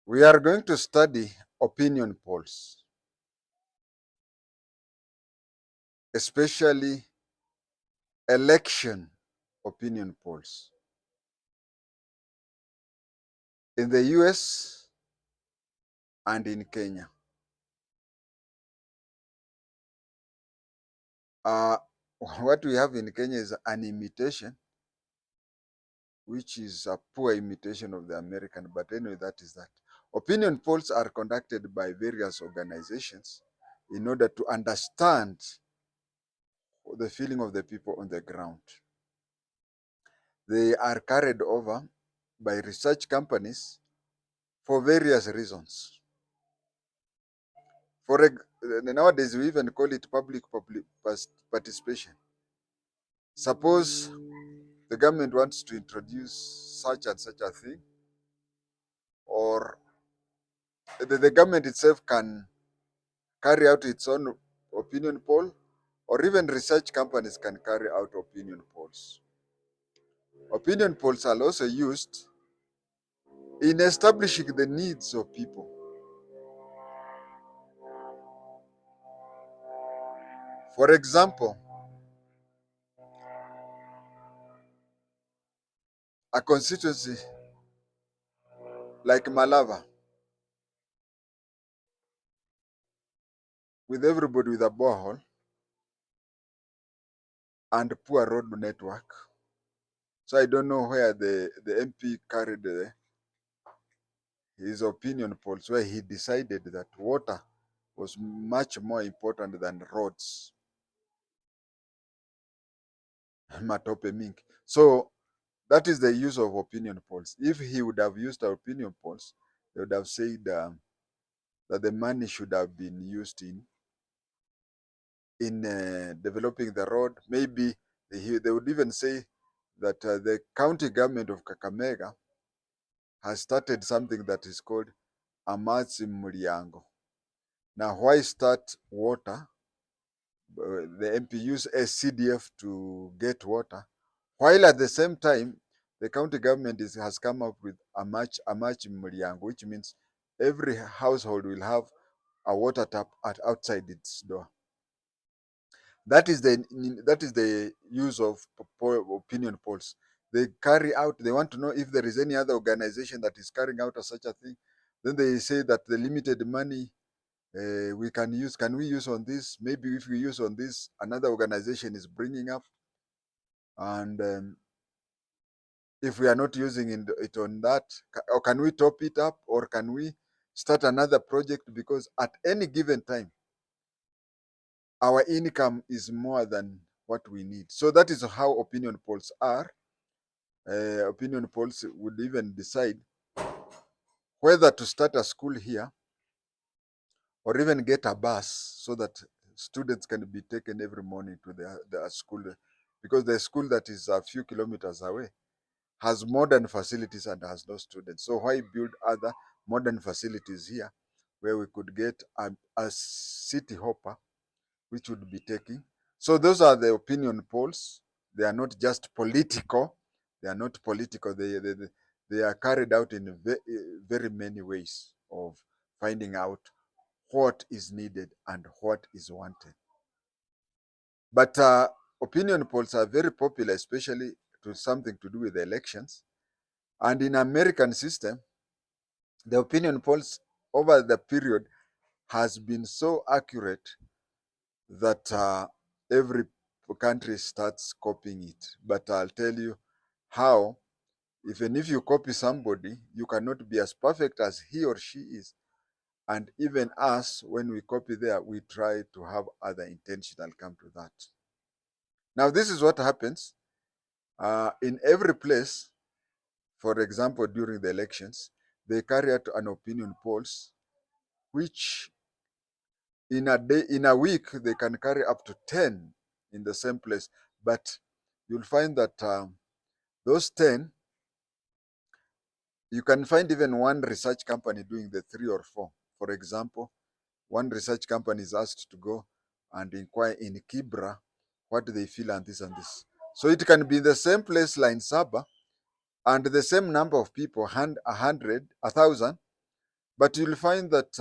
We are going to study opinion polls, especially election opinion polls in the US and in Kenya. Uh, what we have in Kenya is an imitation, which is a poor imitation of the American, but anyway, that is that. Opinion polls are conducted by various organizations in order to understand the feeling of the people on the ground. They are carried over by research companies for various reasons. Nowadays, we even call it public participation. Suppose the government wants to introduce such and such a thing, or the government itself can carry out its own opinion poll, or even research companies can carry out opinion polls. Opinion polls are also used in establishing the needs of people. For example, a constituency like Malava, with everybody with a borehole and poor road network. So I don't know where the MP carried his opinion polls, where he decided that water was much more important than roads. Matope Mink. So that is the use of opinion polls. If he would have used opinion polls, they would have said that the money should have been used in developing the road. Maybe they would even say that the county government of Kakamega has started something that is called Amazi Muriango. Now, why start water? The MP use SCDF to get water, while at the same time, the county government has come up with Amachi Muriango, which means every household will have a water tap outside its door. That is the use of opinion polls. They want to know if there is any other organization that is carrying out such a thing. Then they say that the limited money can we use on this? Maybe if we use on this, another organization is bringing up. And if we are not using it on that, or can we top it up, or can we start another project? Because at any given time, our income is more than what we need. So that is how opinion polls are. Opinion polls would even decide whether to start a school here or even get a bus so that students can be taken every morning to the school, because the school that is a few kilometers away has modern facilities and has no students. So why build other modern facilities here where we could get a city hopper which would be taking? So those are the opinion polls. They are not just political. They are not political. They are carried out in very many ways of finding out what is needed and what is wanted. But opinion polls are very popular, especially to something to do with the elections. And in American system, the opinion polls over the period has been so accurate that every country starts copying it. But I'll tell you how, even if you copy somebody, you cannot be as perfect as he or she is. And even us, when we copy there, we try to have other intention. I'll come to that. Now, this is what happens in every place. For example, during the elections, they carry out an opinion polls, which in a week, they can carry up to 10 in the same place. But you'll find that those 10, you can find even one research company doing the 3 or 4. For example, one research company is asked to go and inquire in Kibra what they feel and this and this. So it can be the same place, Line Saba, and the same number of people, 100, 1,000, But you'll find that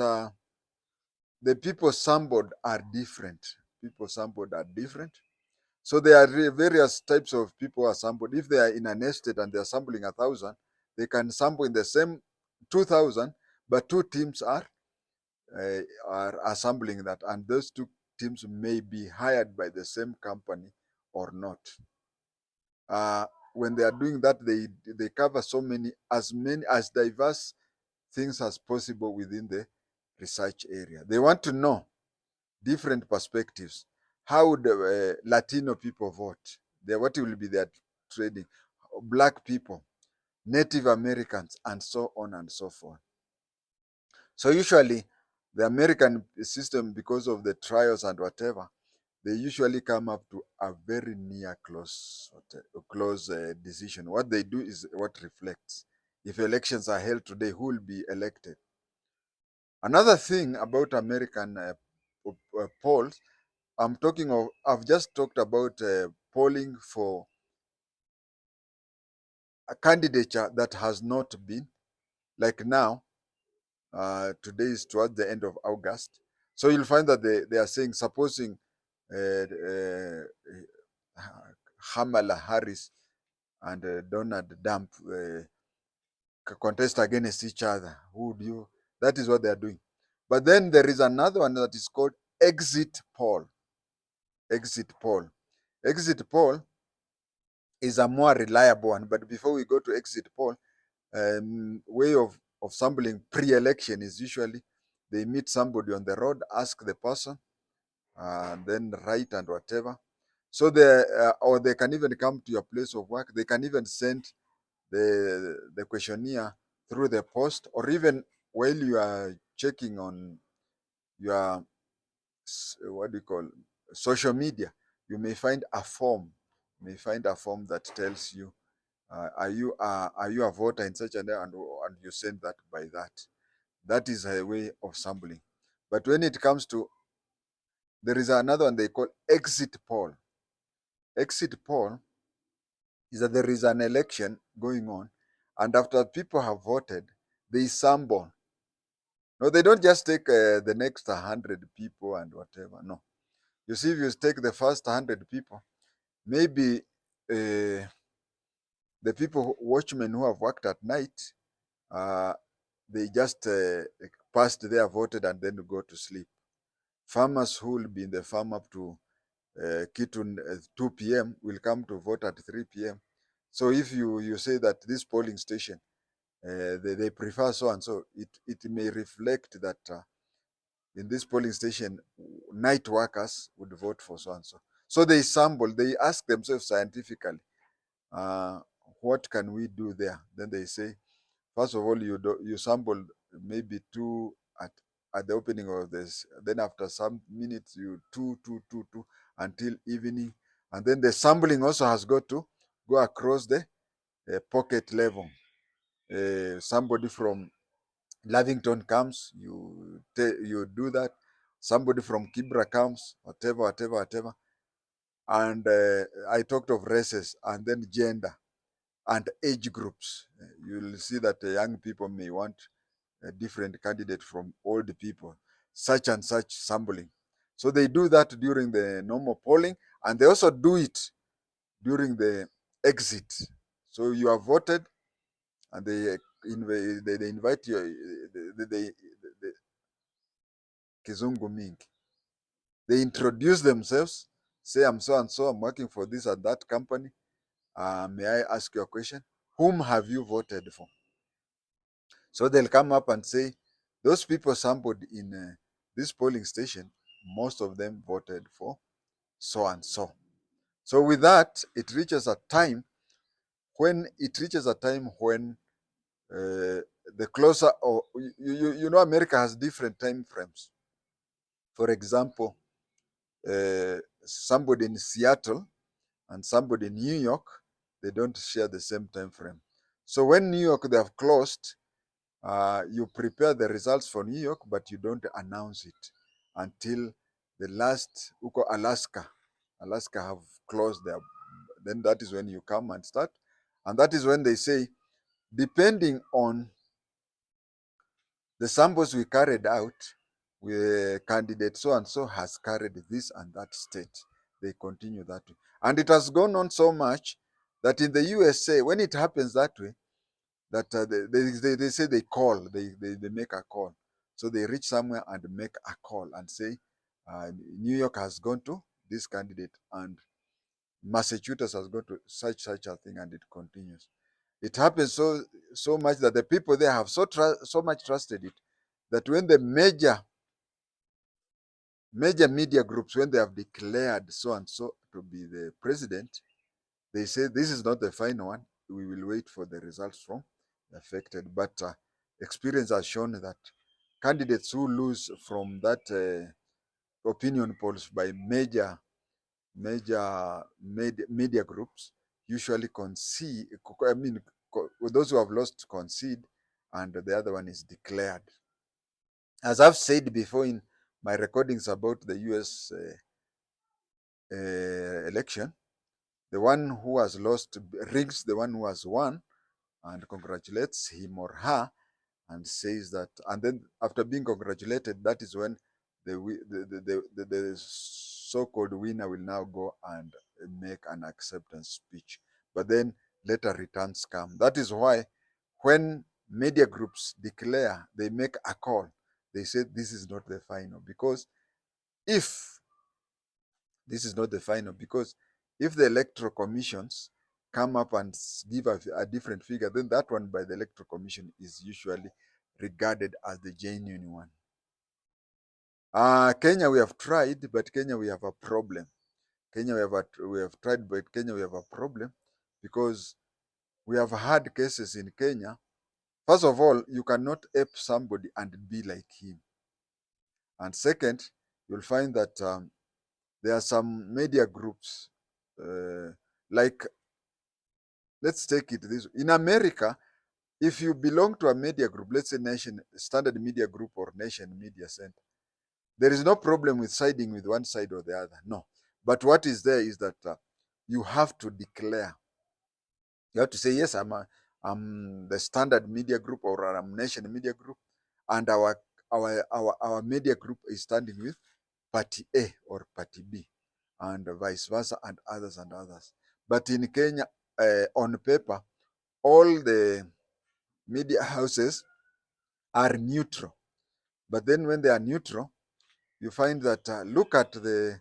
the people sampled are different. People sampled are different. So there are various types of people who are sampled. If they are in an estate and they are sampling 1,000, they can sample in the same 2,000, but two teams are assembling that, and those two teams may be hired by the same company or not. When they are doing that, they cover many as diverse things as possible within the research area. They want to know different perspectives. How would Latino people vote? What will be their trading? Black people, Native Americans, and so on and so forth. So usually, the American system, because of the trials and whatever, they usually come up to a very near close decision. What they do is what reflects. If elections are held today, who will be elected? Another thing about American polls, I've just talked about polling for a candidature that has not been, like now, today is towards the end of August. So you'll find that they are saying, supposing Kamala Harris and Donald Trump contest against each other, who would you? That is what they are doing. But then there is another one that is called exit poll. Exit poll. Exit poll is a more reliable one. But before we go to exit poll, way of sampling pre-election is usually they meet somebody on the road, ask the person, then write and whatever. So or they can even come to your place of work. They can even send the questionnaire through the post, or even while you are checking on your what do you call social media, you may find a form. You may find a form that tells you are you a voter in such and and you send that by that. That is a way of sampling. But when it comes to, there is another one they call exit poll. Exit poll is that there is an election going on, and after people have voted, they sample. No, they don't just take the next 100 people and whatever. No. You see, if you take the first 100 people, maybe the people, watchmen who have worked at night, uh, they just passed there, voted, and then go to sleep. Farmers who will be in the farm up to Kitun 2 p.m. will come to vote at 3 p.m. So if you say that this polling station, they prefer so and so, it may reflect that in this polling station, night workers would vote for so and so. So they sample, they ask themselves scientifically, uh, what can we do there? Then they say, first of all, you sample maybe two at the opening of this. Then after some minutes, you two until evening, and then the sampling also has got to go across the pocket level. Somebody from Lavington comes, you do that. Somebody from Kibra comes, whatever. And I talked of races and then gender and age groups. You'll see that young people may want a different candidate from old people, such and such sampling. So they do that during the normal polling, and they also do it during the exit. So you are voted, and they invite you. They kizungu mingi. They introduce themselves, say, I'm so and so, I'm working for this and that company. May I ask you a question? Whom have you voted for? So they'll come up and say, those people sampled in this polling station, most of them voted for so and so. So with that, it reaches a time when the closer, or you know, America has different time frames. For example, somebody in Seattle and somebody in New York, they don't share the same time frame. So when New York they have closed, you prepare the results for New York, but you don't announce it until the last Alaska. Alaska have closed their. Then that is when you come and start, and that is when they say, depending on The samples we carried out, candidate so and so has carried this and that state. They continue that way. And it has gone on so much that in the USA, when it happens that way, that they say they call, they make a call. So they reach somewhere and make a call and say, New York has gone to this candidate and Massachusetts has gone to such a thing, and it continues. It happens so much that the people there have so much trusted it that when the major media groups, when they have declared so and so to be the president, they say this is not the final one. We will wait for the results from the affected. But experience has shown that candidates who lose from that opinion polls by media groups usually concede. I mean, those who have lost concede, and the other one is declared. As I've said before in my recordings about the US election, the one who has lost rings the one who has won and congratulates him or her and says that, and then after being congratulated, that is when the so-called winner will now go and make an acceptance speech. But then later returns come. That is why when media groups declare, they make a call, they say this is not the final, because if this is not the final, because if the electoral commissions come up and give a different figure, then that one by the electoral commission is usually regarded as the genuine one. Kenya, we have tried, but Kenya, we have a problem. Kenya, we have tried, but Kenya, we have a problem because we have had cases in Kenya. First of all, you cannot ape somebody and be like him. And second, you'll find that there are some media groups, like, let's take it this way. In America, if you belong to a media group, let's say Nation, Standard Media Group or Nation Media Center, there is no problem with siding with one side or the other. No. But what is there is that you have to declare. You have to say, yes, I'm the Standard Media Group or I'm Nation Media Group, and our media group is standing with Party A or Party B, and vice versa, and others and others. But in Kenya, on paper, all the media houses are neutral. But then when they are neutral, you find that look at the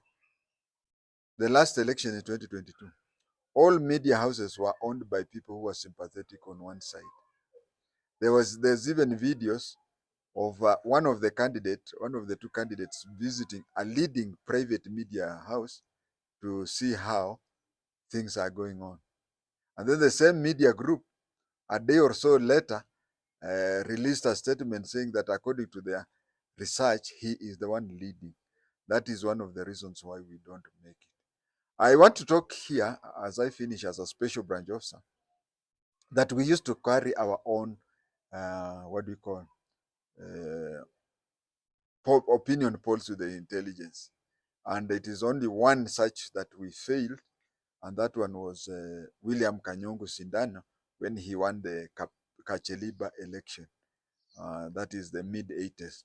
last election in 2022. All media houses were owned by people who were sympathetic on one side. There's even videos of one of the two candidates visiting a leading private media house to see how things are going on. And then the same media group, a day or so later, released a statement saying that according to their research, he is the one leading. That is one of the reasons why we don't make it. I want to talk here, as I finish as a special branch officer, that we used to carry our own, what do you call, uh, opinion polls with the intelligence. And it is only one such that we failed, and that one was William Kanyongo Sindano when he won the Kacheliba election. That is the mid-80s.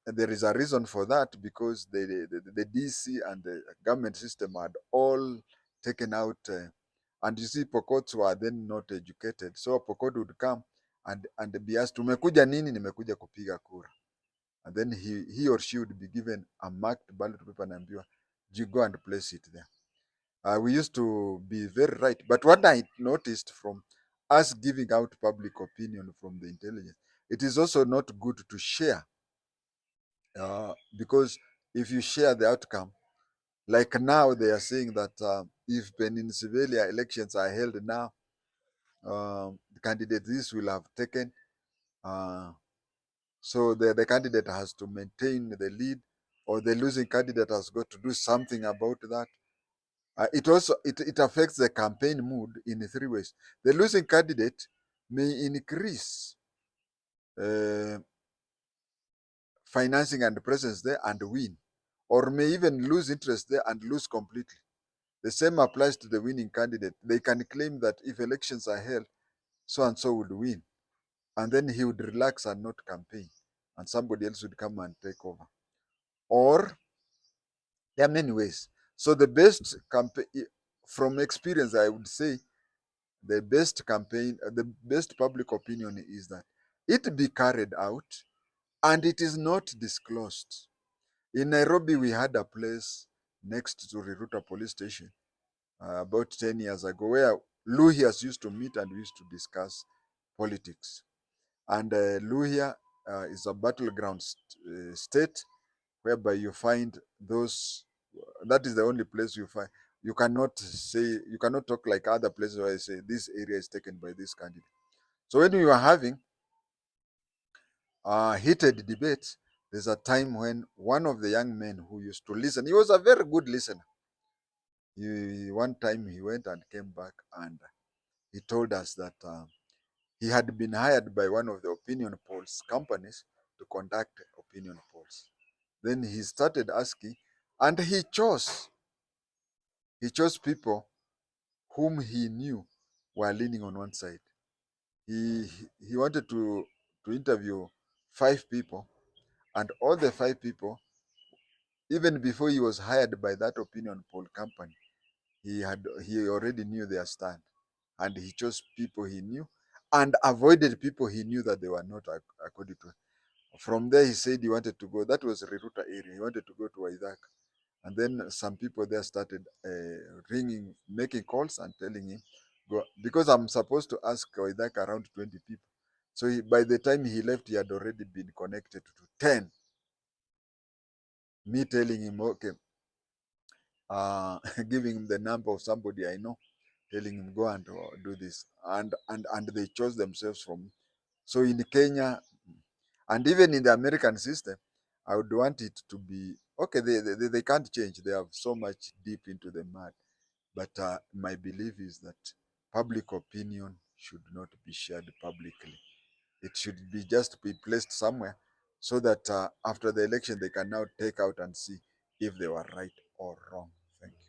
And there is a reason for that, because the DC and the government system had all taken out, and you see, Pokots were then not educated. So Pokot would come and be asked, umekuja nini? Nimekuja kupiga kura. And then he or she would be given a marked ballot paper and ambiwa, you go and place it there. We used to be very right. But what I noticed from us giving out public opinion from the intelligence, it is also not good to share, because if you share the outcome, like now they are saying that if Peninsular elections are held now, the candidate this will have taken, so the candidate has to maintain the lead, or the losing candidate has got to do something about that. It also it affects the campaign mood in 3 ways. The losing candidate may increase financing and presence there and win, or may even lose interest there and lose completely. The same applies to the winning candidate. They can claim that if elections are held, so and so would win. and then he would relax and not campaign, and somebody else would come and take over. Or there are many ways. So the best campaign, from experience, I would say the best campaign, the best public opinion is that it be carried out and it is not disclosed. In Nairobi, we had a place next to Riruta police station about 10 years ago where Luhyas used to meet and we used to discuss politics. And Luhya is a battleground state whereby you find those, that is the only place you find. You cannot say, you cannot talk like other places where I say this area is taken by this candidate. So when you are having heated debates, there's a time when one of the young men who used to listen, he was a very good listener. One time he went and came back and he told us that he had been hired by one of the opinion polls companies to conduct opinion polls. Then he started asking, and he chose people whom he knew were leaning on one side. He wanted to interview 5 people, and all the 5 people, even before he was hired by that opinion poll company, he already knew their stand, and he chose people he knew and avoided people he knew that they were not according to him. From there, he said he wanted to go. That was Riruta area. He wanted to go to Waidaka. And then some people there started ringing, making calls and telling him, go. Because I'm supposed to ask Waidaka around 20 people. So by the time he left, he had already been connected to 10. Me telling him, okay, giving him the number of somebody I know, telling him, go and do this. And they chose themselves from. So in Kenya, and even in the American system, I would want it to be okay. They can't change. They have so much deep into the mud. But my belief is that public opinion should not be shared publicly. It should be just be placed somewhere so that after the election they can now take out and see if they were right or wrong. Thank you.